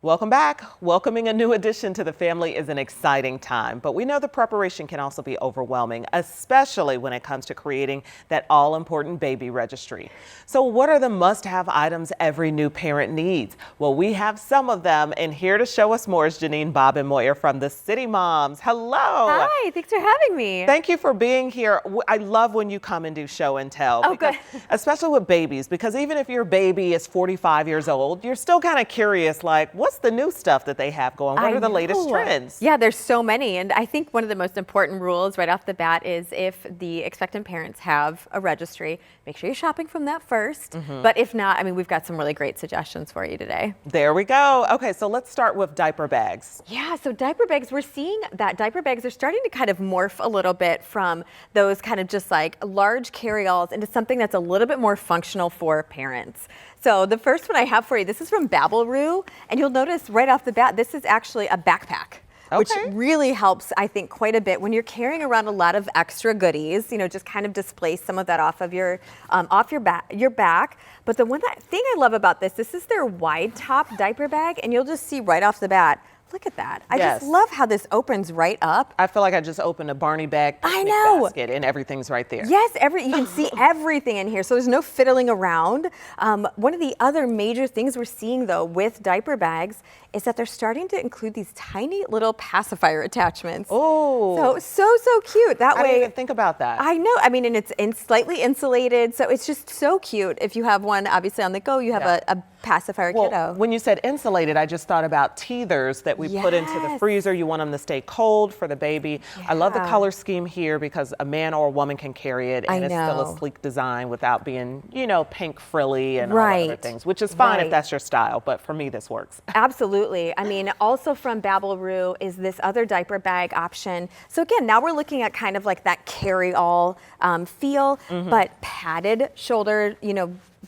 Welcome back. Welcoming a new addition to the family is an exciting time, but we know the preparation can also be overwhelming, especially when it comes to creating that all-important baby registry. So what are the must-have items every new parent needs? Well, we have some of them, and here to show us more is Jeanine Bobenmoyer from the CityMoms. Hello. Hi, thanks for having me. Thank you for being here. I love when you come and do show and tell. Oh, good. Especially with babies, because even if your baby is 45 years old, you're still kind of curious, like, what's the new stuff that they have going? What are the latest trends? Yeah, there's so many. And I think one of the most important rules right off the bat is if the expectant parents have a registry, make sure you're shopping from that first. But if not, I mean, we've got some really great suggestions for you today. There we go. Okay, so let's start with diaper bags. Yeah, so diaper bags, we're seeing that diaper bags are starting to kind of morph a little bit from those kind of just like large carry-alls into something that's a little bit more functional for parents. So the first one I have for you, this is from Babelroo, and you'll notice right off the bat, this is actually a backpack. Okay. Which really helps, I think, quite a bit when you're carrying around a lot of extra goodies. You know, just kind of displace some of that off of your back. But the thing I love about this is their wide top diaper bag, and you'll just see right off the bat. Look at that. I just love how this opens right up. I feel like I just opened a Barney bag picnic basket and everything's right there. Yes, you can see everything in here, so there's no fiddling around. One of the other major things we're seeing, though, with diaper bags is that they're starting to include these tiny little pacifier attachments. Oh. So cute. That way, I didn't even think about that. I know. I mean, and it's slightly insulated, so it's just so cute. If you have one, obviously, on the go, you have a pacifier kiddo. When you said insulated, I just thought about teethers that we put into the freezer. You want them to stay cold for the baby. I love the color scheme here because a man or a woman can carry it, and it's still a sleek design without being, you know, pink frilly and all the other things, which is fine if that's your style, but for me, this works. Absolutely. I mean, also from Babelroo is this other diaper bag option. So again, now we're looking at kind of like that carry-all feel, but padded shoulder,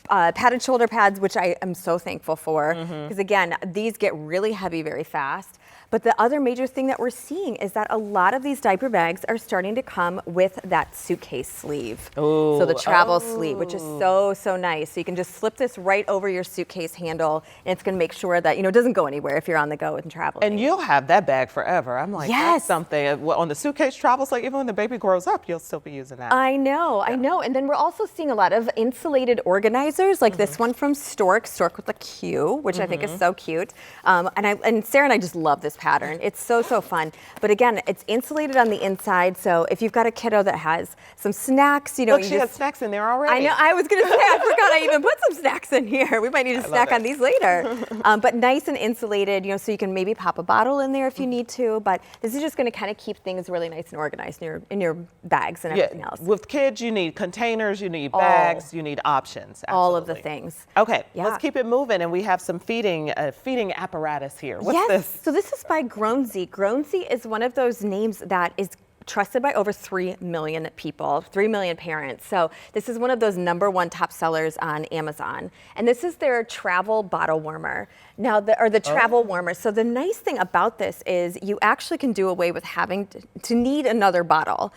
padded shoulder pads, which I am so thankful for, because again, these get really heavy very fast. But the other major thing that we're seeing is that a lot of these diaper bags are starting to come with that suitcase sleeve. So the travel sleeve, which is so nice. So you can just slip this right over your suitcase handle, and it's going to make sure that, it doesn't go anywhere if you're on the go and traveling. And you'll have that bag forever. I'm like, that's something. On the suitcase travel sleeve, even when the baby grows up, you'll still be using that. I know. And then we're also seeing a lot of insulated organizers, like this one from Stork with a Q, which I think is so cute. And Sarah and I just love this pattern. It's so fun. But again, it's insulated on the inside, so if you've got a kiddo that has some snacks, Look, she has snacks in there already. I know. I was going to say, I forgot I even put some snacks in here. We might need to snack on these later. But nice and insulated, so you can maybe pop a bottle in there if you need to. But this is just going to kind of keep things really nice and organized in your bags and everything else. With kids, you need containers, you need bags, you need options. Absolutely. All of the things. Okay, let's keep it moving, and we have some feeding apparatus here. What's this? So this is by Groanzy. Groanzy is one of those names that is trusted by over 3 million people, 3 million parents. So this is one of those #1 top sellers on Amazon. And this is their travel bottle warmer. Now, the travel warmer. So the nice thing about this is you actually can do away with having to need another bottle,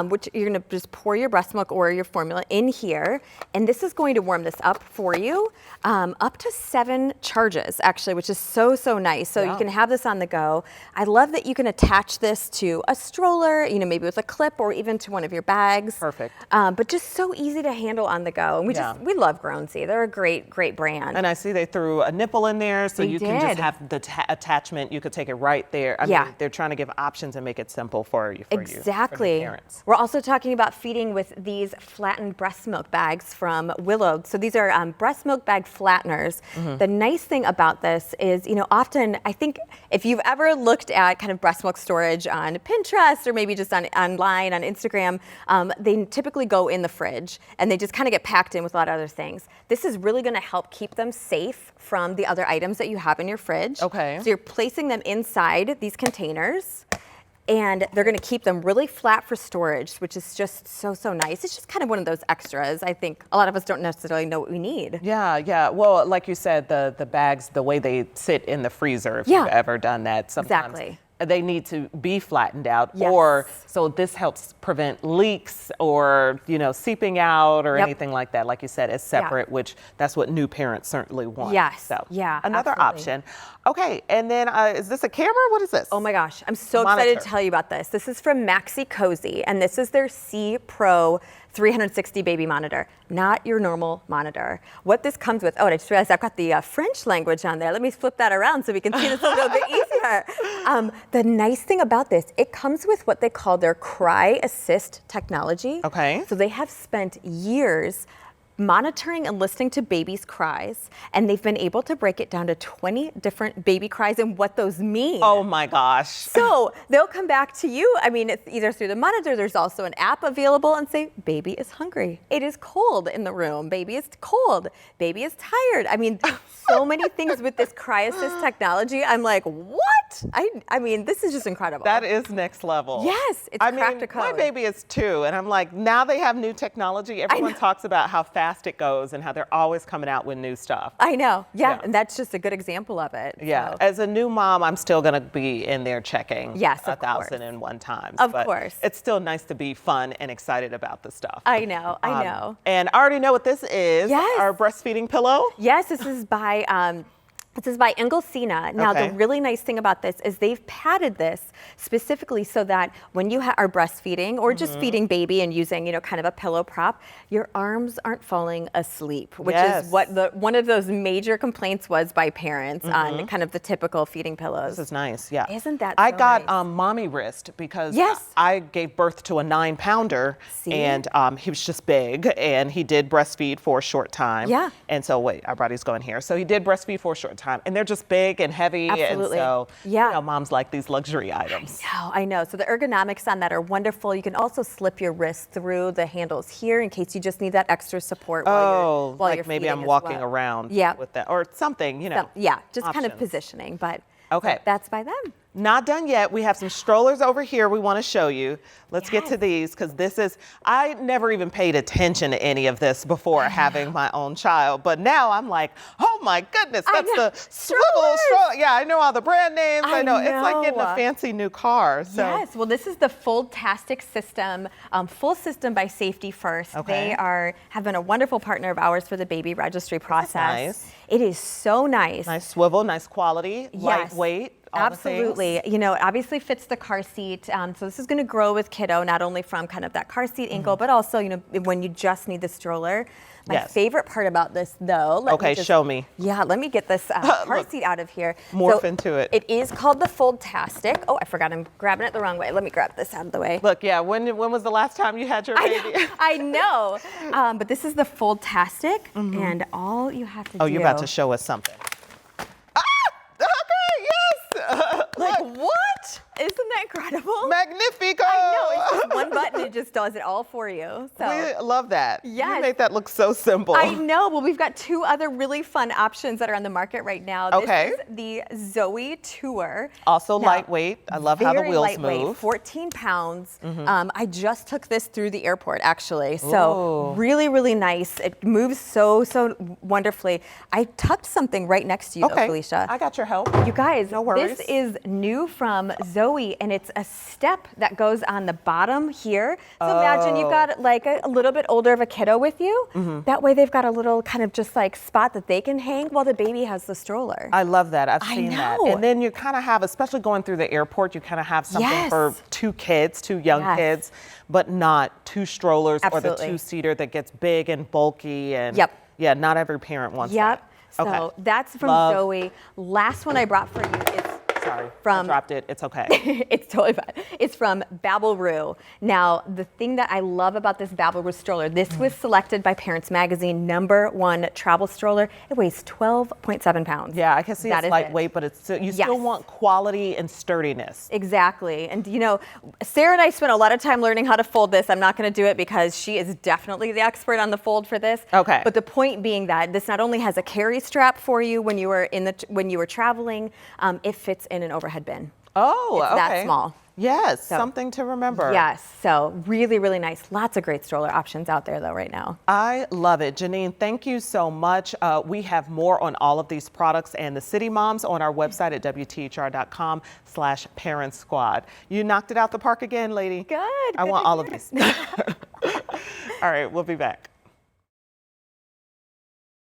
which you're gonna just pour your breast milk or your formula in here. And this is going to warm this up for you, up to 7 charges actually, which is so nice. So you can have this on the go. I love that you can attach this to a stroller, maybe with a clip or even to one of your bags. Perfect. But just so easy to handle on the go. And we love Groanzy. They're a great brand. And I see they threw a nipple in there, so you can just have the attachment. You could take it right there. I mean, they're trying to give options and make it simple for you. Exactly. Parents. We're also talking about feeding with these flattened breast milk bags from Willow. So these are breast milk bag flatteners. The nice thing about this is, often I think if you've ever looked at kind of breast milk storage on Pinterest or maybe just online on Instagram, they typically go in the fridge and they just kind of get packed in with a lot of other things. This is really going to help keep them safe from the other items that you have in your fridge. Okay. So you're placing them inside these containers, and they're going to keep them really flat for storage, which is just so nice. It's just kind of one of those extras. I think a lot of us don't necessarily know what we need. Yeah. Well, like you said, the bags, the way they sit in the freezer, if you've ever done that, sometimes they need to be flattened out, or so this helps prevent leaks or seeping out or anything like that. Like you said, it's separate, which that's what new parents certainly want. Yes. So yeah. another option. Okay, and then is this a camera? What is this? Oh my gosh, I'm so excited Monitor. to tell you about this. This is from Maxi Cozy, and this is their C Pro 360 baby monitor, not your normal monitor. What this comes with, oh, and I just realized I've got the French language on there. Let me flip that around so we can see this a little bit easier. The nice thing about this, it comes with what they call their Cry Assist technology. Okay. So they have spent years monitoring and listening to babies' cries, and they've been able to break it down to 20 different baby cries and what those mean. Oh my gosh. So they'll come back to you. I mean, it's either through the monitor, there's also an app available, and say, baby is hungry. It is cold in the room. Baby is cold. Baby is tired. I mean, so many things with this Cry Assist technology. I'm like, what? I mean, this is just incredible. That is next level. Yes, it's cracked a code. My baby is 2, and I'm like, now they have new technology. Everyone talks about how fast it goes and how they're always coming out with new stuff. I know, yeah, and that's just a good example of it. Yeah, so. as a new mom, I'm still gonna be in there checking Yes, of 1,001 times. Of but course. It's still nice to be fun and excited about the stuff. I know, I know. And I already know what this is. Yes. Our breastfeeding pillow. Yes, this is by Inglesina. Now, Okay. the really nice thing about this is they've padded this specifically so that when you are breastfeeding or just feeding baby and using, kind of a pillow prop, your arms aren't falling asleep, which is what one of those major complaints was by parents on kind of the typical feeding pillows. This is nice, yeah. Isn't that I so got nice? mommy wrist because Yes. I gave birth to a 9-pounder. See? And he was just big, and he did breastfeed for a short time. Yeah. And so, wait, our body's going here. So he did breastfeed for a short time, and they're just big and heavy. Absolutely. And so, Yeah. moms like these luxury items. I know. So the ergonomics on that are wonderful. You can also slip your wrist through the handles here in case you just need that extra support while like you're maybe feeding I'm as walking well. around Yeah. with that, or something, Yeah, just kind of options. positioning, but Okay. so that's by them. Not done yet. We have some strollers over here we want to show you. Let's get to these because I never even paid attention to any of this before having my own child. But now I'm like, oh my goodness, that's the swivel stroller. Yeah, I know all the brand names. I know. It's like getting a fancy new car. So. Yes, well, this is the Fold-tastic system, full system by Safety First. Okay. They have been a wonderful partner of ours for the baby registry process. nice. It is so nice. Nice swivel, nice quality, Yes. lightweight. All Absolutely. The things. It obviously fits the car seat. So this is going to grow with kiddo, not only from kind of that car seat angle, but also, when you just need the stroller. My favorite part about this, though. Show me. Yeah, let me get this car seat out of here. Morph into it. It is called the Fold-tastic. Oh, I forgot. I'm grabbing it the wrong way. Let me grab this out of the way. Look, yeah, when was the last time you had your baby? I know. But this is the Fold-tastic, and all you have to do. Oh, you're about to show us something. Like, what? Isn't that incredible? Magnifico! I know, it's just one button, it just does it all for you. So We love that. Yes. You make that look so simple. I know. Well, we've got 2 other really fun options that are on the market right now. Okay. This is the Zoe Tour. Also Now, lightweight. I love how the very wheels lightweight, move. 14 pounds. I just took this through the airport, actually. So really, really nice. It moves so wonderfully. I tucked something right next to you, though, Felicia. I got your help. You guys, No worries. this is new from Zoe, and it's a step that goes on the bottom here. So imagine you've got like a little bit older of a kiddo with you. That way they've got a little kind of just like spot that they can hang while the baby has the stroller. I love that. I've seen that. know. And then you kind of have, especially going through the airport, you kind of have something for 2 kids, 2 young kids, but not 2 strollers or the 2-seater that gets big and bulky. And yeah, not every parent wants that. So that's from Zoe. Last one I brought for you is Sorry, from, I dropped it. It's okay. It's totally fine. It's from Babelroo. Now, the thing that I love about this Babelroo stroller, this was selected by Parents Magazine #1 travel stroller. It weighs 12.7 pounds. Yeah, I can see That it's is lightweight, but it's you still want quality and sturdiness. Exactly. And Sarah and I spent a lot of time learning how to fold this. I'm not going to do it because she is definitely the expert on the fold for this. Okay. But the point being that this not only has a carry strap for you when you were traveling, it fits in an overhead bin. Oh, It's that small. Yes, something to remember. Yes, so really, really nice. Lots of great stroller options out there, though, right now. I love it. Jeanine, thank you so much. We have more on all of these products and the CityMoms on our website at WTHR.com/Parent Squad. You knocked it out the park again, lady. Good. I want all of these. All right, we'll be back.